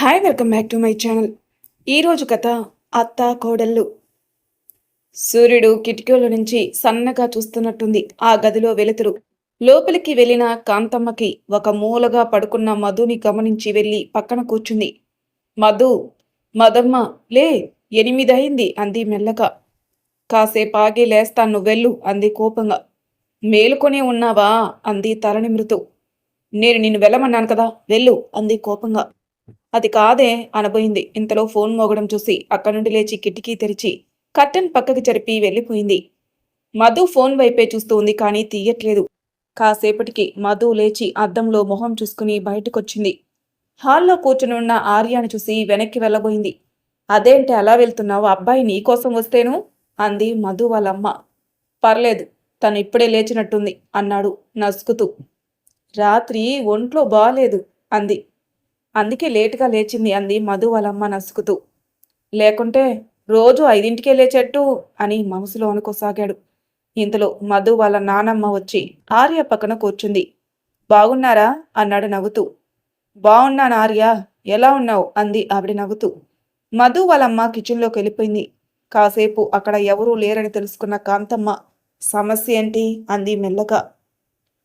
Hi welcome back to my channel. ఈరోజు కథ అత్త కోడళ్ళు. సూర్యుడు కిటికీల నుంచి సన్నగా చూస్తున్నట్టుంది. ఆ గదిలో వెలుతురు. లోపలికి వెళ్ళిన కాంతమ్మకి ఒక మూలగా పడుకున్న మధుని గమనించి వెళ్ళి పక్కన కూర్చుంది. మధు, మదమ్మ, లే, 8 అయింది అంది మెల్లగా. కాసేపు ఆగి లేస్తాను, నువ్వెళ్ళు అంది కోపంగా. మేలుకొనే ఉన్నావా అంది తల నిమురుతూ. నేను నిన్ను వెళ్ళమన్నాను కదా, వెళ్ళు అంది కోపంగా. అది కాదే అనబోయింది. ఇంతలో ఫోన్ మోగడం చూసి అక్కడి నుండి లేచి కిటికీ తెరిచి కర్టెన్ పక్కకి జరిపి వెళ్ళిపోయింది. మధు ఫోన్ వైపే చూస్తూ ఉంది, కానీ తీయట్లేదు. కాసేపటికి మధు లేచి అద్దంలో మొహం చూసుకుని బయటకొచ్చింది. హాల్లో కూర్చుని ఉన్న ఆర్యాని చూసి వెనక్కి వెళ్ళబోయింది. అదేంటి అలా వెళ్తున్నావు, అబ్బాయి నీకోసం వస్తేను అంది మధు వాళ్ళమ్మ. పర్లేదు, తను ఇప్పుడే లేచినట్టుంది అన్నాడు నసుకుతూ. రాత్రి ఒంట్లో బాలేదు అంది. అందుకే లేటుగా లేచింది అంది మధు వాళ్ళమ్మ నసుకుతూ. లేకుంటే రోజు 5ంటికే లేచెట్టు అని మనసులో అనుకోసాగాడు. ఇంతలో మధు వాళ్ళ నానమ్మ వచ్చి ఆర్య పక్కన కూర్చుంది. బాగున్నారా అన్నాడు నవ్వుతూ. బాగున్నాను ఆర్య, ఎలా ఉన్నావు అంది ఆవిడ నవ్వుతూ. మధు వాళ్ళమ్మ కిచెన్లోకి వెళ్ళిపోయింది. కాసేపు అక్కడ ఎవరూ లేరని తెలుసుకున్న కాంతమ్మ, సమస్య ఏంటి అంది మెల్లగా.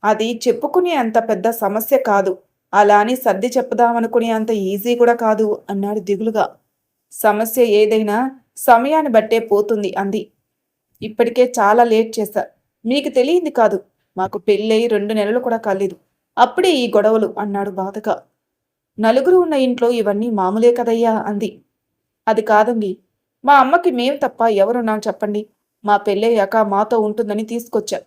అది చెప్పుకునే అంత పెద్ద సమస్య కాదు, అలా అని సర్ది చెప్పుదామనుకునే అంత ఈజీ కూడా కాదు అన్నాడు దిగులుగా. సమస్య ఏదైనా సమయాన్ని బట్టే పోతుంది అంది. ఇప్పటికే చాలా లేట్ చేశా, మీకు తెలియంది కాదు, మాకు పెళ్ళై 2 నెలలు కూడా కాలేదు, అప్పుడే ఈ గొడవలు అన్నాడు బాధగా. నలుగురు ఉన్న ఇంట్లో ఇవన్నీ మామూలే కదయ్యా అంది. అది కాదండి, మా అమ్మకి మేం తప్ప ఎవరున్నాం చెప్పండి. మా పెళ్ళయ్యాక మాతో ఉంటుందని తీసుకొచ్చా,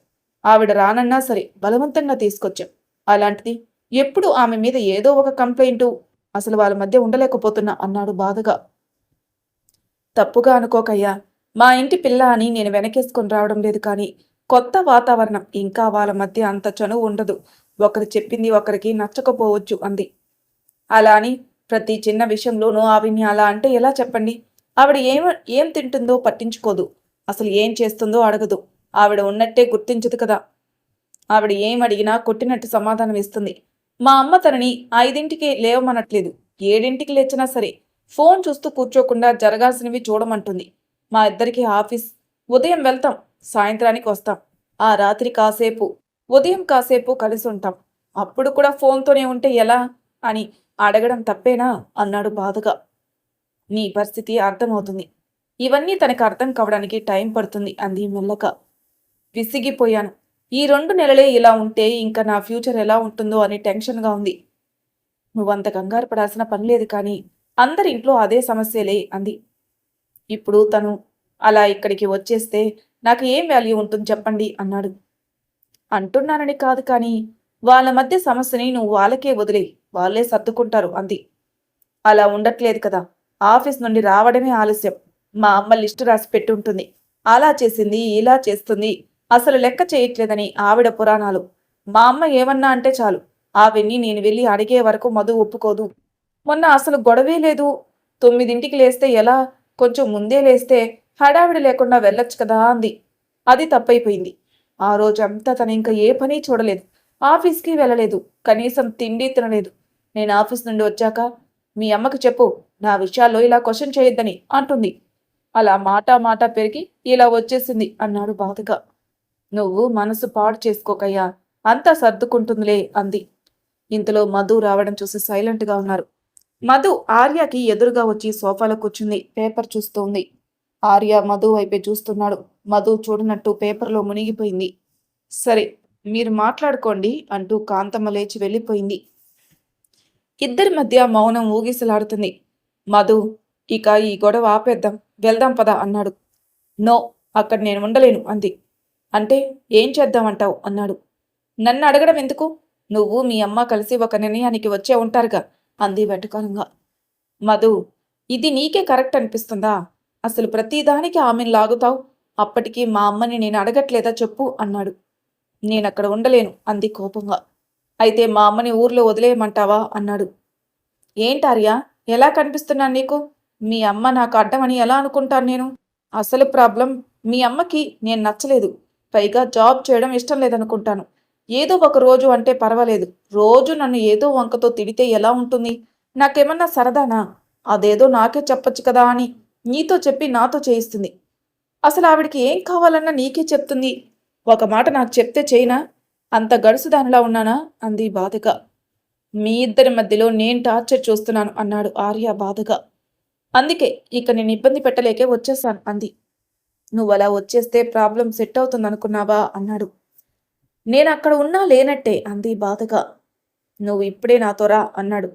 ఆవిడ రానన్నా సరే బలవంతంగా తీసుకొచ్చాం. అలాంటిది ఎప్పుడు ఆమె మీద ఏదో ఒక కంప్లైంటు, అసలు వాళ్ళ మధ్య ఉండలేకపోతున్నా అన్నాడు బాధగా. తప్పుగా అనుకోకయ్యా, మా ఇంటి పిల్ల అని నేను వెనకేసుకొని రావడం లేదు, కానీ కొత్త వాతావరణం, ఇంకా వాళ్ళ మధ్య అంత చనువు ఉండదు, ఒకరు చెప్పింది ఒకరికి నచ్చకపోవచ్చు అంది. అలా అని ప్రతి చిన్న విషయంలోనూ ఆవిడ్ని అలా అంటే ఎలా చెప్పండి. ఆవిడ ఏం తింటుందో పట్టించుకోదు, అసలు ఏం చేస్తుందో అడగదు, ఆవిడ ఉన్నట్టే గుర్తించదు కదా. ఆవిడ ఏం అడిగినా కొట్టినట్టు సమాధానం ఇస్తుంది. మా అమ్మ తనని 5ంటికి లేవమనట్లేదు, 7ంటికి లేచినా సరే ఫోన్ చూస్తూ కూర్చోకుండా జరగాల్సినవి చూడమంటుంది. మా ఇద్దరికి ఆఫీస్, ఉదయం వెళ్తాం, సాయంత్రానికి వస్తాం, ఆ రాత్రి కాసేపు, ఉదయం కాసేపు కలిసి ఉంటాం, అప్పుడు కూడా ఫోన్తోనే ఉంటే ఎలా అని అడగడం తప్పేనా అన్నాడు బాధగా. నీ పరిస్థితి అర్థమవుతుంది, ఇవన్నీ తనకు అర్థం కావడానికి టైం పడుతుంది అంది మెల్లగా. విసిగిపోయాను, ఈ 2 నెలలే ఇలా ఉంటే ఇంకా నా ఫ్యూచర్ ఎలా ఉంటుందో అని టెన్షన్గా ఉంది. నువ్వంత కంగారు పడాల్సిన పని లేదు, కానీ అందరి ఇంట్లో అదే సమస్యలే అంది. ఇప్పుడు తను అలా ఇక్కడికి వచ్చేస్తే నాకు ఏం వాల్యూ ఉంటుంది చెప్పండి అన్నాడు. అంటున్నానని కాదు, కానీ వాళ్ళ మధ్య సమస్యని నువ్వు వాళ్ళకే వదిలే, వాళ్ళే సర్దుకుంటారు అంది. అలా ఉండట్లేదు కదా, ఆఫీస్ నుండి రావడమే ఆలస్యం, మా అమ్మ లిస్టు రాసి పెట్టుంటుంది, అలా చేసింది ఇలా చేస్తుంది, అసలు లెక్క చేయట్లేదని ఆవిడ పురాణాలు. మా అమ్మ ఏమన్నా అంటే చాలు, ఆవిడ్ని నేను వెళ్ళి అడిగే వరకు మధు ఒప్పుకోదు. మొన్న అసలు గొడవే లేదు, 9ంటికి లేస్తే ఎలా, కొంచెం ముందే లేస్తే హడావిడి లేకుండా వెళ్ళొచ్చు కదా అంది. అది తప్పైపోయింది. ఆ రోజంతా తను ఇంకా ఏ పని చూడలేదు, ఆఫీస్కి వెళ్ళలేదు, కనీసం తిండి తినలేదు. నేను ఆఫీస్ నుండి వచ్చాక మీ అమ్మకి చెప్పు, నా విషయాల్లో ఇలా క్వశ్చన్ చేయొద్దని అంటుంది. అలా మాట పెరిగి ఇలా వచ్చేసింది అన్నాడు బాధగా. నువ్వు మనసు పాడు చేసుకోకయ్యా, అంతా సర్దుకుంటుందిలే అంది. ఇంతలో మధు రావడం చూసి సైలెంట్గా ఉన్నారు. మధు ఆర్యకి ఎదురుగా వచ్చి సోఫాలో కూర్చుంది, పేపర్ చూస్తోంది. ఆర్య మధు వైపే చూస్తున్నాడు. మధు చూడనట్టు పేపర్లో మునిగిపోయింది. సరే, మీరు మాట్లాడుకోండి అంటూ కాంతమ్మ లేచి వెళ్ళిపోయింది. ఇద్దరి మధ్య మౌనం ఊగిసలాడుతుంది. మధు, ఇక ఈ గొడవ ఆపేద్దాం, వెళ్దాం పద అన్నాడు. నో, అక్కడ నేను ఉండలేను అంది. అంటే ఏం చేద్దామంటావు అన్నాడు. నన్ను అడగడం ఎందుకు, నువ్వు మీ అమ్మ కలిసి ఒక నిర్ణయానికి వచ్చే ఉంటారుగా అంది వెటకారంగా. మధు, ఇది నీకే కరెక్ట్ అనిపిస్తుందా, అసలు ప్రతిదానికి ఆమెను లాగుతావు, అప్పటికి మా అమ్మని నేను అడగట్లేదా చెప్పు అన్నాడు. నేనక్కడ ఉండలేను అంది కోపంగా. అయితే మా అమ్మని ఊర్లో వదిలేయమంటావా అన్నాడు. ఏంటార్యా, ఎలా కనిపిస్తున్నాను నీకు, మీ అమ్మ నాకు అడ్డమని ఎలా అనుకుంటాను నేను, అసలు ప్రాబ్లం మీ అమ్మకి నేను నచ్చలేదు, పైగా జాబ్ చేయడం ఇష్టం లేదనుకుంటాను. ఏదో ఒక రోజు అంటే పర్వాలేదు, రోజు నన్ను ఏదో వంకతో తిడితే ఎలా ఉంటుంది, నాకేమన్నా సరదానా? అదేదో నాకే చెప్పొచ్చు కదా అని నీతో చెప్పి నాతో చేయిస్తుంది. అసలు ఆవిడకి ఏం కావాలన్నా నీకే చెప్తుంది. ఒక మాట నాకు చెప్తే చేయనా? అంత గడుసుదానిలా ఉన్నానా? అంది బాధగా. మీ ఇద్దరి మధ్యలో నేను టార్చర్ చూస్తున్నాను అన్నాడు ఆర్య బాధగా. అందుకే ఇక నేను ఇబ్బంది పెట్టలేకే వచ్చేసాను అంది. నువ్వలా వచ్చేస్తే ప్రాబ్లం సెట్ అవుతుందనుకున్నావా అన్నాడు. నేనక్కడ ఉన్నా లేనట్టే అంది బాధగా. నువ్వు ఇప్పుడే నాతో రా అన్నాడు.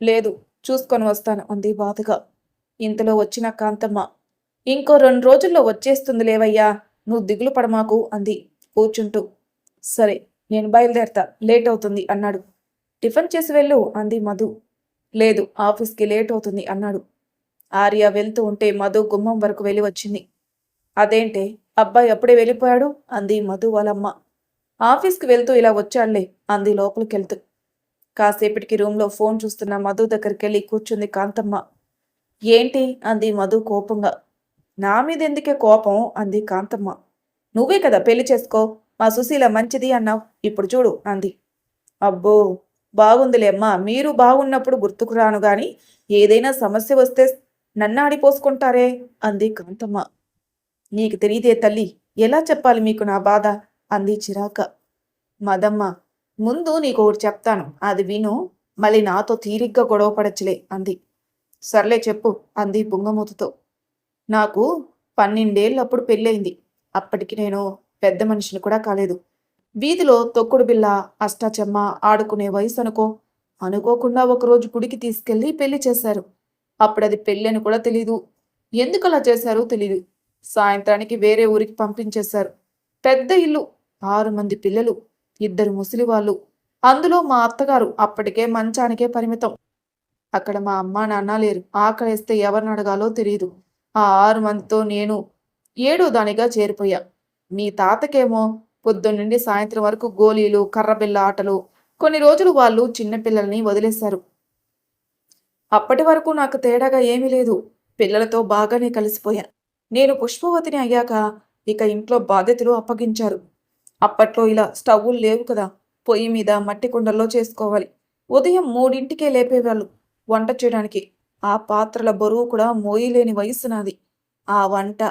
లేదు, చూసుకొని వస్తాను అంది బాధగా. ఇంతలో వచ్చిన కాంతమ్మ, ఇంకో 2 రోజుల్లో వచ్చేస్తుంది లేవయ్యా, నువ్వు దిగులు పడమాకు అంది కూర్చుంటూ. సరే, నేను బయలుదేరతా, లేట్ అవుతుంది అన్నాడు. టిఫిన్ చేసి వెళ్ళు అంది మధు. లేదు, ఆఫీస్కి లేట్ అవుతుంది అన్నాడు. ఆర్య వెళ్తూ ఉంటే మధు గుమ్మం వరకు వెళ్ళి వచ్చింది. అదేంటే అబ్బాయి అప్పుడే వెళ్ళిపోయాడు అంది మధు వాళ్ళమ్మ. ఆఫీస్కి వెళ్తూ ఇలా వచ్చాడులే అంది లోపలికెళ్తూ. కాసేపటికి రూంలో ఫోన్ చూస్తున్న మధు దగ్గరికెళ్ళి కూర్చుంది కాంతమ్మ. ఏంటి అంది మధు కోపంగా. నా మీద ఎందుకే కోపం అంది కాంతమ్మ. నువ్వే కదా పెళ్లి చేసుకో, మా సుశీల మంచిది అన్నావు, ఇప్పుడు చూడు అంది. అబ్బో, బాగుందిలే అమ్మా, మీరు బాగున్నప్పుడు గుర్తుకు రాను గాని ఏదైనా సమస్య వస్తే నన్నాడిపోసుకుంటారే అంది కాంతమ్మ. నీకు తెలియదే తల్లి, ఎలా చెప్పాలి మీకు నా బాధ అంది చిరాక. మదమ్మ, ముందు నీకు ఒకటి చెప్తాను, అది విను, మళ్ళీ నాతో తీరిగ్గా గొడవ పడచ్చులే అంది. సర్లే చెప్పు అంది బుంగమూతతో. నాకు 12 ఏళ్ళప్పుడు పెళ్ళయింది. అప్పటికి నేను పెద్ద మనిషిని కూడా కాలేదు. వీధిలో తొక్కుడు బిళ్ళ, అష్టాచెమ్మ ఆడుకునే వయసు అనుకో. అనుకోకుండా ఒకరోజు గుడికి తీసుకెళ్లి పెళ్లి చేశారు. అప్పుడది పెళ్ళని కూడా తెలీదు. ఎందుకలా చేశారో తెలీదు. సాయంత్రానికి వేరే ఊరికి పంపించేశారు. పెద్ద ఇల్లు, 6 మంది పిల్లలు, 2 ముసలివాళ్ళు. అందులో మా అత్తగారు అప్పటికే మంచానికే పరిమితం. అక్కడ మా అమ్మా నాన్న లేరు. ఆకలేస్తే ఎవరిని అడగాలో తెలీదు. ఆ 6 మందితో నేను ఏడో దానిగా చేరిపోయా. మీ తాతకేమో పొద్దున్నుండి సాయంత్రం వరకు గోలీలు, కర్రబిల్ల ఆటలు. కొన్ని రోజులు వాళ్ళు చిన్నపిల్లల్ని వదిలేశారు. అప్పటి వరకు నాకు తేడాగా ఏమీ లేదు. పిల్లలతో బాగానే కలిసిపోయా. నేను పుష్పవతిని అయ్యాక ఇక ఇంట్లో బాధ్యతలు అప్పగించారు. అప్పట్లో ఇలా స్టవ్వులు లేవు కదా. పొయ్యి మీద మట్టి కుండల్లో చేసుకోవాలి. ఉదయం 3ంటికే లేపేవాళ్ళు వంట చేయడానికి. ఆ పాత్రల బరువు కూడా మోయలేని వయసు నాది. ఆ వంట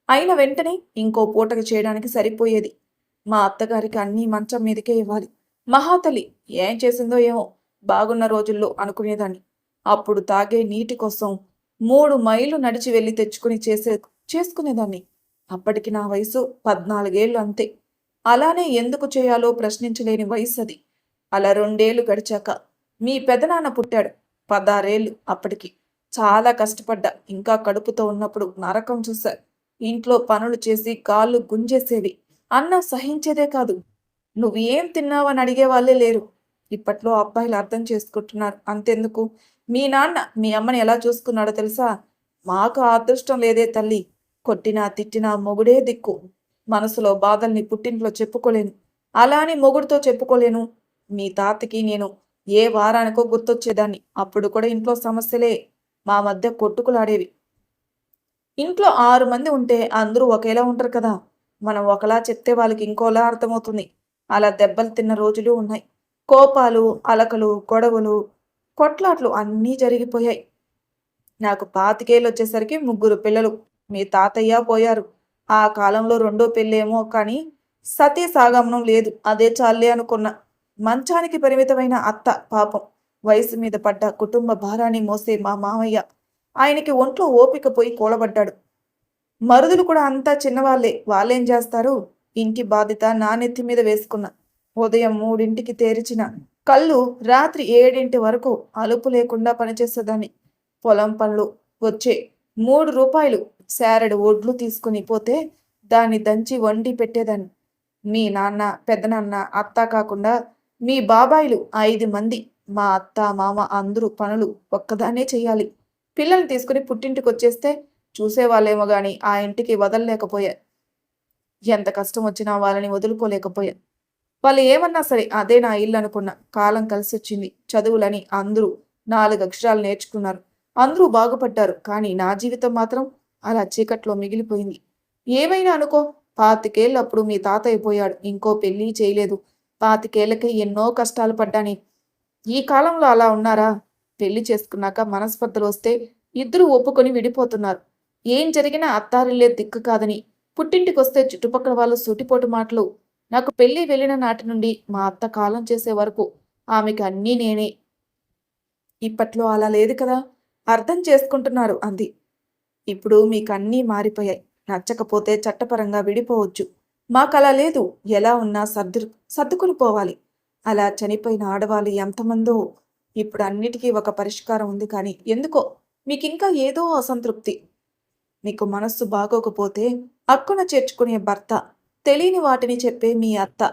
అయిన వెంటనే ఇంకో పూటకి చేయడానికి సరిపోయేది. మా అత్తగారికి అన్నీ మంచం మీదకే ఇవ్వాలి. మహాతల్లి ఏం చేసిందో ఏమో, బాగున్న రోజుల్లో అనుకునేదాన్ని. అప్పుడు తాగే నీటి కోసం 3 మైళ్ళు నడిచి వెళ్ళి తెచ్చుకుని చేసుకునేదాన్ని. అప్పటికి నా వయసు 14 ఏళ్ళు అంతే. అలానే ఎందుకు చేయాలో ప్రశ్నించలేని వయసు అది. అలా 2 ఏళ్ళు గడిచాక మీ పెదనాన్న పుట్టాడు. 16 ఏళ్ళు అప్పటికి. చాలా కష్టపడ్డా. ఇంకా కడుపుతో ఉన్నప్పుడు నరకం చూశా. ఇంట్లో పనులు చేసి కాళ్ళు గుంజేసేవి. అన్నం సహించేదే కాదు. నువ్వు ఏం తిన్నావని అడిగేవాళ్ళే లేరు. ఇప్పట్లో అబ్బాయిలు అర్థం చేసుకుంటున్నారు. అంతెందుకు, మీ నాన్న మీ అమ్మని ఎలా చూసుకున్నాడో తెలుసా? మాకు ఆ అదృష్టం లేదే తల్లి. కొట్టినా తిట్టినా మొగుడే దిక్కు. మనసులో బాధల్ని పుట్టింట్లో చెప్పుకోలేను. అలా అని మొగుడితో చెప్పుకోలేను. మీ తాతకి నేను ఏ వారానికో గుర్తొచ్చేదాన్ని. అప్పుడు కూడా ఇంట్లో సమస్యలే. మా మధ్య కొట్టుకులాడేవి. ఇంట్లో 6 మంది ఉంటే అందరూ ఒకేలా ఉంటారు కదా. మనం ఒకలా చెప్తే వాళ్ళకి ఇంకోలా అర్థమవుతుంది. అలా దెబ్బలు తిన్న రోజులు ఉన్నాయి. కోపాలు, అలకలు, గొడవలు, కొట్లాట్లు అన్నీ జరిగిపోయాయి. నాకు 25 వచ్చేసరికి 3 పిల్లలు. మీ తాతయ్య పోయారు. ఆ కాలంలో రెండో పెళ్ళేమో కానీ సతీ సాగమనం లేదు. అదే చాలే అనుకున్నా. మంచానికి పరిమితమైన అత్త పాపం. వయసు మీద పడ్డ కుటుంబ భారాన్ని మోసే మా మామయ్య. ఆయనకి ఒంట్లో ఓపిక పోయి కూలబడ్డాడు. మరుదులు కూడా అంతా చిన్నవాళ్లే. వాళ్ళేం చేస్తారు? ఇంటి బాధ్యత నా నెత్తి మీద వేసుకున్నా. ఉదయం 3ంటికి తెరిచిన కళ్ళు రాత్రి 7 వరకు అలుపు లేకుండా పనిచేసేదాన్ని. పొలం పనులు వచ్చే 3 రూపాయలు శారెడు ఒడ్లు తీసుకుని పోతే దాన్ని దంచి వండి పెట్టేదాన్ని. మీ నాన్న, పెద్దనాన్న, అత్త కాకుండా మీ బాబాయిలు 5 మంది. మా అత్త, మామ అందరూ పనులు ఒక్కదాన్నే చెయ్యాలి. పిల్లల్ని తీసుకుని పుట్టింటికి వచ్చేస్తే చూసేవాళ్ళేమో గాని ఆ ఇంటికి వదలలేకపోయా. ఎంత కష్టం వచ్చినా వాళ్ళని వదులుకోలేకపోయా. వాళ్ళు ఏమన్నా సరే అదే నా ఇల్లు అనుకున్నా. కాలం కలిసొచ్చింది. చదువులని అందరూ 4 అక్షరాలు నేర్చుకున్నారు. అందరూ బాగుపడ్డారు. కానీ నా జీవితం మాత్రం అలా చీకట్లో మిగిలిపోయింది. ఏమైనా అనుకో, 25 ఏళ్ళప్పుడు మీ తాతయ్య పోయాడు. ఇంకో పెళ్ళి చేయలేదు. 25 ఏళ్ళకే ఎన్నో కష్టాలు పడ్డాని. ఈ కాలంలో అలా ఉన్నారా? పెళ్లి చేసుకున్నాక మనస్పర్ధలు వస్తే ఇద్దరూ ఒప్పుకొని విడిపోతున్నారు. ఏం జరిగినా అత్తారిల్లే దిక్కు కాదని పుట్టింటికొస్తే చుట్టుపక్కల వాళ్ళు సూటిపోటు మాటలు. నాకు పెళ్లి వెళ్ళిన నాటి నుండి మా అత్త కాలం చేసే వరకు ఆమెకి అన్నీ నేనే. ఇప్పట్లో అలా లేదు కదా, అర్థం చేసుకుంటున్నారు అంది. ఇప్పుడు మీకన్నీ మారిపోయాయి. నచ్చకపోతే చట్టపరంగా విడిపోవచ్చు. మాకలా లేదు. ఎలా ఉన్నా సర్దుకుని పోవాలి. అలా చనిపోయిన ఆడవాళ్ళు ఎంతమందో. ఇప్పుడు అన్నిటికీ ఒక పరిష్కారం ఉంది కానీ ఎందుకో మీకింకా ఏదో అసంతృప్తి. మీకు మనస్సు బాగోకపోతే అక్కున చేర్చుకునే భర్త, తెలియని వాటిని చెప్పే మీ అత్త.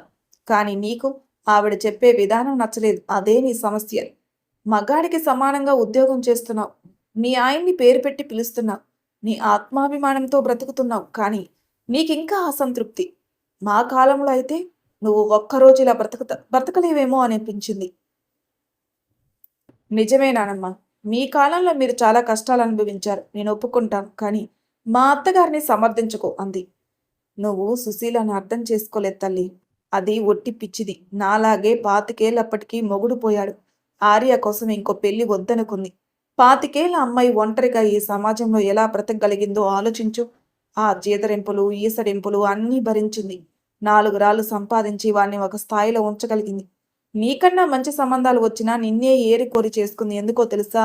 కానీ నీకు ఆవిడ చెప్పే విధానం నచ్చలేదు. అదే నీ సమస్య. మగాడికి సమానంగా ఉద్యోగం చేస్తున్నావు. మీ ఆయన్ని పేరు పెట్టి పిలుస్తున్నావు. నీ ఆత్మాభిమానంతో బ్రతుకుతున్నావు. కానీ నీకింకా అసంతృప్తి. మా కాలంలో అయితే నువ్వు ఒక్కరోజు ఇలా బ్రతకలేవేమో అనిపించింది. నిజమే నానమ్మ. మీ కాలంలో మీరు చాలా కష్టాలు అనుభవించారు. నేను ఒప్పుకుంటాను. కానీ మా అత్తగారిని సమర్థించుకో అంది. నువ్వు సుశీలను అర్థం చేసుకోలేదు తల్లి. అది ఒట్టి పిచ్చిది. నాలాగే 25 ఏళ్ళప్పటికీ మొగుడు పోయాడు. ఆర్య కోసం ఇంకో పెళ్లి వద్దనుకుంది. 25 అమ్మాయి ఒంటరిగా ఈ సమాజంలో ఎలా బ్రతకగలిగిందో ఆలోచించు. ఆ జీదరింపులు, ఈసడింపులు అన్నీ భరించింది. 4 రాళ్ళు సంపాదించి వాణ్ణి ఒక స్థాయిలో ఉంచగలిగింది. నీకన్నా మంచి సంబంధాలు వచ్చినా నిన్నే ఏరి కోరి చేసుకుంది. ఎందుకో తెలుసా?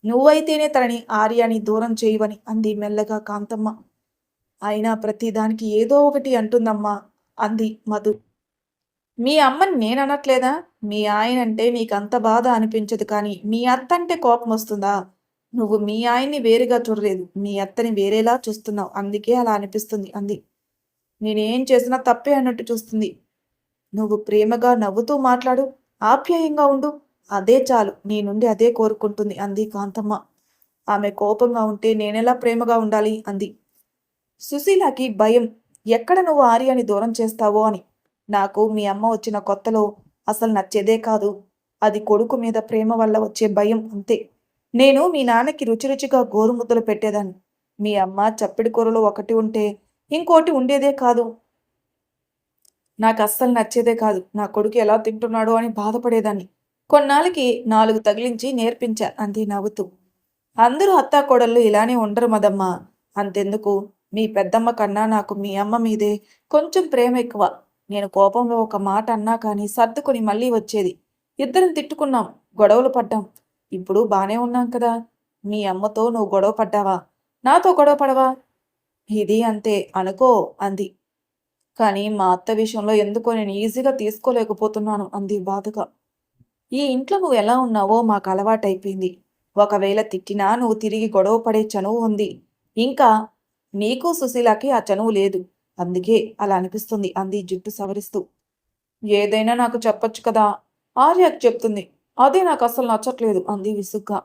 నువ్వైతేనే తనని ఆర్యాని దూరం చేయవని అంది మెల్లగా కాంతమ్మ. అయినా ప్రతిదానికి ఏదో ఒకటి అంటుందమ్మా అంది మధు. మీ అమ్మని నేననట్లేదా? మీ ఆయనంటే నీకంత బాధ అనిపించదు కానీ మీ అత్త అంటే కోపం వస్తుందా? నువ్వు మీ ఆయన్ని వేరుగా చూడలేదు. మీ అత్తని వేరేలా చూస్తున్నావు. అందుకే అలా అనిపిస్తుంది అంది. నేనేం చేసినా తప్పే అన్నట్టు చూస్తుంది. నువ్వు ప్రేమగా నవ్వుతూ మాట్లాడు, ఆప్యాయంగా ఉండు. అదే చాలు. నీ నుండి అదే కోరుకుంటుంది అంది కాంతమ్మ. ఆమె కోపంగా ఉంటే నేనెలా ప్రేమగా ఉండాలి అంది. సుశీలకి భయం. ఎక్కడ నువ్వు ఆర్యాని దూరం చేస్తావో అని. నాకు మీ అమ్మ వచ్చిన కొత్తలో అసలు నచ్చేదే కాదు. అది కొడుకు మీద ప్రేమ వల్ల వచ్చే భయం అంతే. నేను మీ నాన్నకి రుచిగా గోరుముద్దలు పెట్టేదాన్ని. మీ అమ్మ చప్పిడి కూరలో ఒకటి ఉంటే ఇంకోటి ఉండేదే కాదు. నాకు అస్సలు నచ్చేదే కాదు. నా కొడుకు ఎలా తింటున్నాడో అని బాధపడేదాన్ని. కొన్నాళ్ళకి 4 తగిలించి నేర్పించా అంది నవ్వుతూ. అందరూ అత్తాకోడళ్ళు ఇలానే ఉండరు మదమ్మా. అంతెందుకు, మీ పెద్దమ్మ కన్నా నాకు మీ అమ్మ మీదే కొంచెం ప్రేమ ఎక్కువ. నేను కోపంలో ఒక మాట అన్నా కానీ సర్దుకుని మళ్ళీ వచ్చేది. ఇద్దరం తిట్టుకున్నాం, గొడవలు పడ్డాం. ఇప్పుడు బానే ఉన్నాం కదా. మీ అమ్మతో నువ్వు గొడవ పడ్డావా? నాతో గొడవ పడవా? ఇది అంతే అనుకో అంది. కానీ మా అత్త విషయంలో ఎందుకో నేను ఈజీగా తీసుకోలేకపోతున్నాను అంది బాధగా. ఈ ఇంట్లో నువ్వు ఎలా ఉన్నావో మాకు అలవాటైపోయింది. ఒకవేళ తిట్టినా నువ్వు తిరిగి గొడవ పడే చనువు ఉంది. ఇంకా నీకు సుశీలకి ఆ చనువు లేదు. అందుకే అలా అనిపిస్తుంది అంది జుట్టు సవరిస్తూ. ఏదైనా నాకు చెప్పొచ్చు కదా, ఆర్యకు చెప్తుంది. అదే నాకు అసలు నచ్చట్లేదు అంది విసుగ్గా.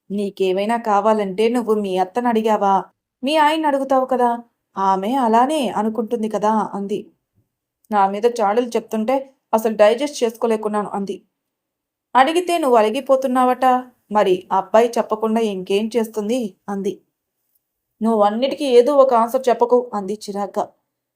నీకేమైనా కావాలంటే నువ్వు మీ అత్తను అడిగావా? మీ ఆయన్ని అడుగుతావు కదా. ఆమె అలానే అనుకుంటుంది కదా అంది. నా మీద చాడీలు చెప్తుంటే అసలు డైజెస్ట్ చేసుకోలేకున్నాను అంది. అడిగితే నువ్వు అలిగిపోతున్నావట. మరి అబ్బాయి చెప్పకుండా ఇంకేం చేస్తుంది అంది. నువ్వు అన్నిటికీ ఏదో ఒక ఆన్సర్ చెప్పకు అంది చిరాగ్గా.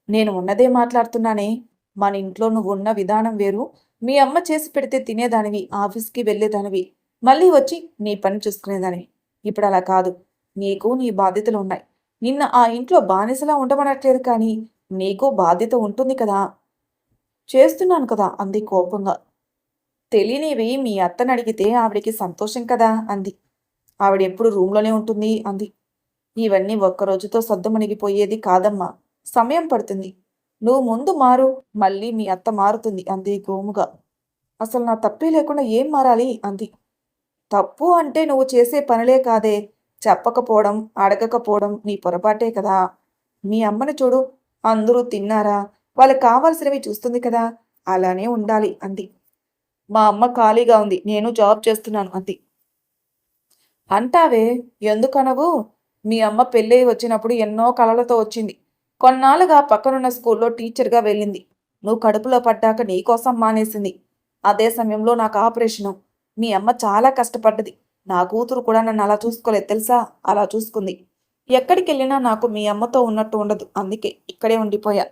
నేను ఉన్నదే మాట్లాడుతున్నానే. మన ఇంట్లో నువ్వు ఉన్న విధానం వేరు. మీ అమ్మ చేసి పెడితే తినేదానివి, ఆఫీస్కి వెళ్ళేదానివి, మళ్ళీ వచ్చి నీ పని చూసుకునేదానివి. ఇప్పుడు అలా కాదు. నీకు నీ బాధ్యతలు ఉన్నాయి. నిన్న ఆ ఇంట్లో బానిసలా ఉండమనట్లేదు కానీ నీకు బాధ్యత ఉంటుంది కదా. చేస్తున్నాను కదా అంది కోపంగా. తెలియనివి మీ అత్తని అడిగితే ఆవిడికి సంతోషం కదా అంది. ఆవిడ ఎప్పుడు రూమ్లోనే ఉంటుంది అంది. ఇవన్నీ ఒక్కరోజుతో సద్దుమణిగిపోయేది కాదమ్మా. సమయం పడుతుంది. నువ్వు ముందు మారు, మళ్ళీ మీ అత్త మారుతుంది అంది గోముగా. అసలు నా తప్పే లేకుండా ఏం మారాలి అంది. తప్పు అంటే నువ్వు చేసే పనులే కాదే. చెప్పకపోవడం, అడగకపోవడం నీ పొరపాటే కదా. మీ అమ్మని చూడు. అందరూ తిన్నారా, వాళ్ళకి కావాల్సినవి చూస్తుంది కదా. అలానే ఉండాలి అంది. మా అమ్మ ఖాళీగా ఉంది. నేను జాబ్ చేస్తున్నాను అంది. అంటావే, ఎందుకనవు? మీ అమ్మ పెళ్ళై వచ్చినప్పుడు ఎన్నో కలలతో వచ్చింది. కొన్నాళ్ళుగా పక్కనున్న స్కూల్లో టీచర్గా వెళ్ళింది. నువ్వు కడుపులో పడ్డాక నీకోసం మానేసింది. అదే సమయంలో నాకు ఆపరేషను. మీ అమ్మ చాలా కష్టపడ్డది. నా కూతురు కూడా నన్ను అలా చూసుకోలేదు తెలుసా. అలా చూసుకుంది. ఎక్కడికి వెళ్ళినా నాకు మీ అమ్మతో ఉన్నట్టు ఉండదు. అందుకే ఇక్కడే ఉండిపోయా.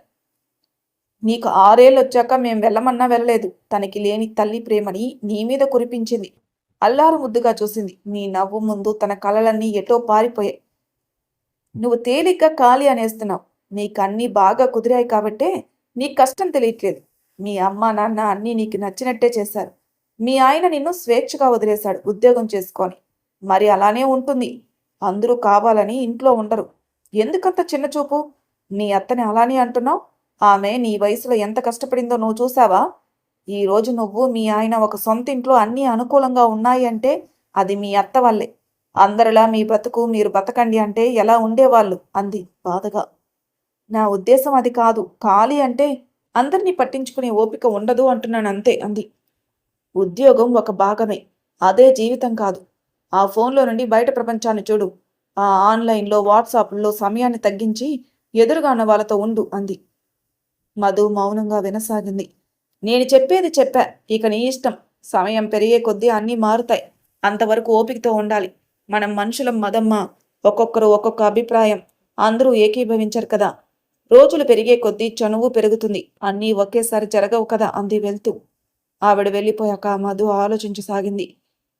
నీకు 6 ఏళ్ళు వచ్చాక మేం వెళ్ళమన్నా వెళ్ళలేదు. తనకి లేని తల్లి ప్రేమని నీ మీద కురిపించింది. అల్లారు ముద్దుగా చూసింది. నీ నవ్వు ముందు తన కలలన్నీ ఎటో పారిపోయాయి. నువ్వు తేలిగ్గా ఖాళీ అనేస్తున్నావు. నీకన్నీ బాగా కుదిరాయి కాబట్టే నీకు కష్టం తెలియట్లేదు. మీ అమ్మ, నాన్న అన్నీ నీకు నచ్చినట్టే చేశారు. మీ ఆయన నిన్ను స్వేచ్ఛగా వదిలేశాడు ఉద్యోగం చేసుకొని. మరి అలానే ఉంటుంది. అందరూ కావాలని ఇంట్లో ఉండరు. ఎందుకంత చిన్నచూపు? నీ అత్తని అలానే అంటున్నావు? ఆమె నీ వయసులో ఎంత కష్టపడిందో నువ్వు చూసావా? ఈరోజు నువ్వు మీ ఆయన ఒక సొంత ఇంట్లో అన్నీ అనుకూలంగా ఉన్నాయి అంటే అది మీ అత్త వల్లే. అందరిలా మీ బ్రతుకు మీరు బతకండి అంటే ఎలా ఉండేవాళ్ళు అంది బాధగా. నా ఉద్దేశం అది కాదు. ఖాళీ అంటే అందరినీ పట్టించుకునే ఓపిక ఉండదు అంటున్నాను అంతే అంది. ఉద్యోగం ఒక భాగమే, అదే జీవితం కాదు. ఆ ఫోన్లో నుండి బయట ప్రపంచాన్ని చూడు. ఆ ఆన్లైన్లో వాట్సాప్లో సమయాన్ని తగ్గించి ఎదురుగా ఉన్న వాళ్ళతో ఉండు అంది. మధు మౌనంగా వినసాగింది. నేను చెప్పేది చెప్పా, ఇక నీ ఇష్టం. సమయం పెరిగే కొద్దీ అన్నీ మారుతాయి. అంతవరకు ఓపికతో ఉండాలి. మనం మనుషులం మదమ్మ. ఒక్కొక్కరు ఒక్కొక్క అభిప్రాయం. అందరూ ఏకీభవించరు కదా. రోజులు పెరిగే కొద్దీ చనువు పెరుగుతుంది. అన్నీ ఒకేసారి జరగవు కదా అంది వెళ్తూ. ఆవిడ వెళ్ళిపోయాక మధు ఆలోచించసాగింది.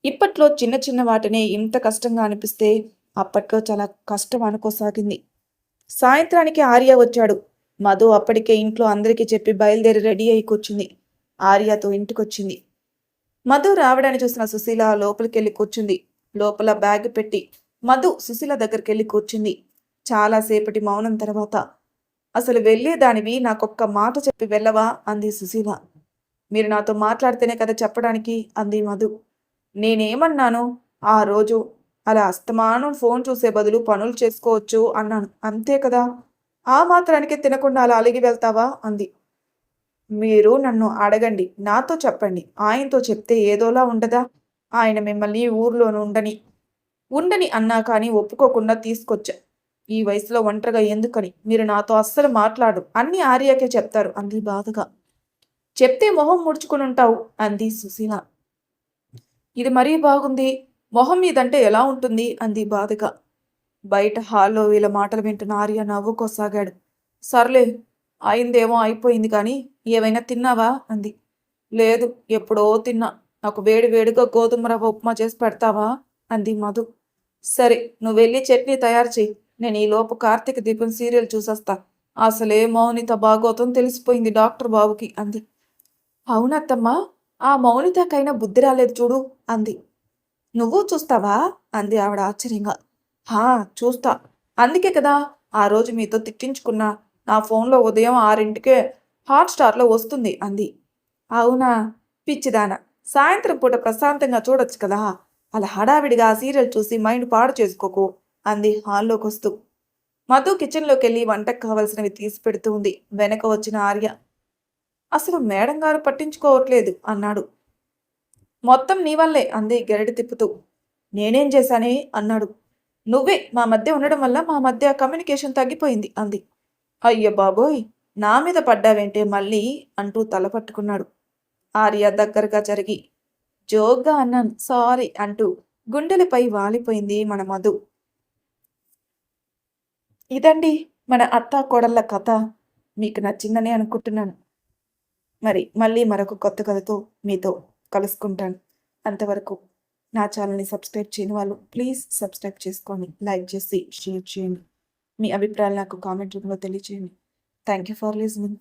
ఇప్పట్లో చిన్న చిన్న వాటినే ఇంత కష్టంగా అనిపిస్తే అప్పట్లో చాలా కష్టం అనుకోసాగింది. సాయంత్రానికి ఆర్య వచ్చాడు. మధు అప్పటికే ఇంట్లో అందరికీ చెప్పి బయలుదేరి రెడీ అయి కూర్చుంది. ఆర్యతో ఇంటికొచ్చింది. మధు రావడాన్ని చూసిన సుశీల లోపలికెళ్ళి కూర్చుంది. లోపల బ్యాగ్ పెట్టి మధు సుశీల దగ్గరికెళ్ళి కూర్చుంది. చాలాసేపటి మౌనం తర్వాత, అసలు వెళ్ళేదానివి నాకొక్క మాట చెప్పి వెళ్ళవా అంది సుశీల. మీరు నాతో మాట్లాడితేనే కదా చెప్పడానికి అంది మధు. నేనేమన్నాను? ఆ రోజు అలా అస్తమానం ఫోన్ చూసే బదులు పనులు చేసుకోవచ్చు అన్నాను, అంతే కదా. ఆ మాత్రానికి తినకుండా అలా అలిగి వెళ్తావా అంది. మీరు నన్ను అడగండి, నాతో చెప్పండి. ఆయనతో చెప్తే ఏదోలా ఉండదా? ఆయన మిమ్మల్ని ఊర్లోనూ ఉండని ఉండని అన్నా కానీ ఒప్పుకోకుండా తీసుకొచ్చా. ఈ వయసులో ఒంటరిగా ఎందుకని. మీరు నాతో అస్సలు మాట్లాడు, అన్నీ ఆర్యాకే చెప్తారు అంది బాధగా. చెప్తే మొహం ముడుచుకుని ఉంటావు అంది సుశీల. ఇది మరీ బాగుంది. మొహం మీదంటే ఎలా ఉంటుంది అంది బాధగా. బయట హాల్లో వీళ్ళ మాటలు వింటున్న ఆర్య నవ్వుకోసాగాడు. సర్లే, అయిందేమో అయిపోయింది కానీ ఏవైనా తిన్నావా అంది. లేదు, ఎప్పుడో తిన్నా. నాకు వేడి వేడిగా గోధుమ రవ్వ ఉప్మా చేసి పెడతావా అంది మధు. సరే, నువ్వు వెళ్ళి చట్నీ తయారు చెయ్యి. నేను ఈలోపు కార్తీక దీపం సీరియల్ చూసొస్తా. అసలే మౌనిత బాగోతం తెలిసిపోయింది డాక్టర్ బాబుకి అంది. అవునత్తమ్మా, ఆ మౌనితకైనా బుద్ధి రాలేదు చూడు అంది. నువ్వు చూస్తావా అంది ఆవిడ ఆశ్చర్యంగా. హా, చూస్తా. అందుకే కదా ఆ రోజు మీతో తిట్టించుకున్నా. నా ఫోన్లో ఉదయం 6ంటికే హాట్‌స్టార్లో వస్తుంది అంది. అవునా, పిచ్చిదాన. సాయంత్రం పూట ప్రశాంతంగా చూడొచ్చు కదా. అలా హడావిడిగా ఆ సీరియల్ చూసి మైండ్ పాడు చేసుకోకు అంది హాల్లోకి వస్తూ. మధు కిచెన్లోకి వెళ్ళి వంటకు కావలసినవి తీసి పెడుతూ ఉంది. వెనక వచ్చిన ఆర్య, అసలు మేడం గారు పట్టించుకోవట్లేదు అన్నాడు. మొత్తం నీ వల్లే అంది గెరటి తిప్పుతూ. నేనేం చేశానే అన్నాడు. నువ్వే మా మధ్య ఉండడం వల్ల మా మధ్య కమ్యూనికేషన్ తగ్గిపోయింది అంది. అయ్య బాబోయ్, నా మీద పడ్డావేంటే మళ్ళీ అంటూ తల పట్టుకున్నాడు. ఆర్య దగ్గరగా జరిగి జోగ్గా అన్నాను సారీ అంటూ గుండెలపై వాలిపోయింది మన మధు. ఇదండి మన అత్తా కోడళ్ళ కథ. మీకు నచ్చిందని అనుకుంటున్నాను. మరి మళ్ళీ మరొక కొత్త కథతో మీతో కలుసుకుంటాను. అంతవరకు నా ఛానల్ని సబ్స్క్రైబ్ చేయని వాళ్ళు ప్లీజ్ సబ్స్క్రైబ్ చేసుకోండి, లైక్ చేసి షేర్ చేయండి. మీ అభిప్రాయాలు నాకు కామెంట్ రూపంలో తెలియచేయండి. Thank you for listening.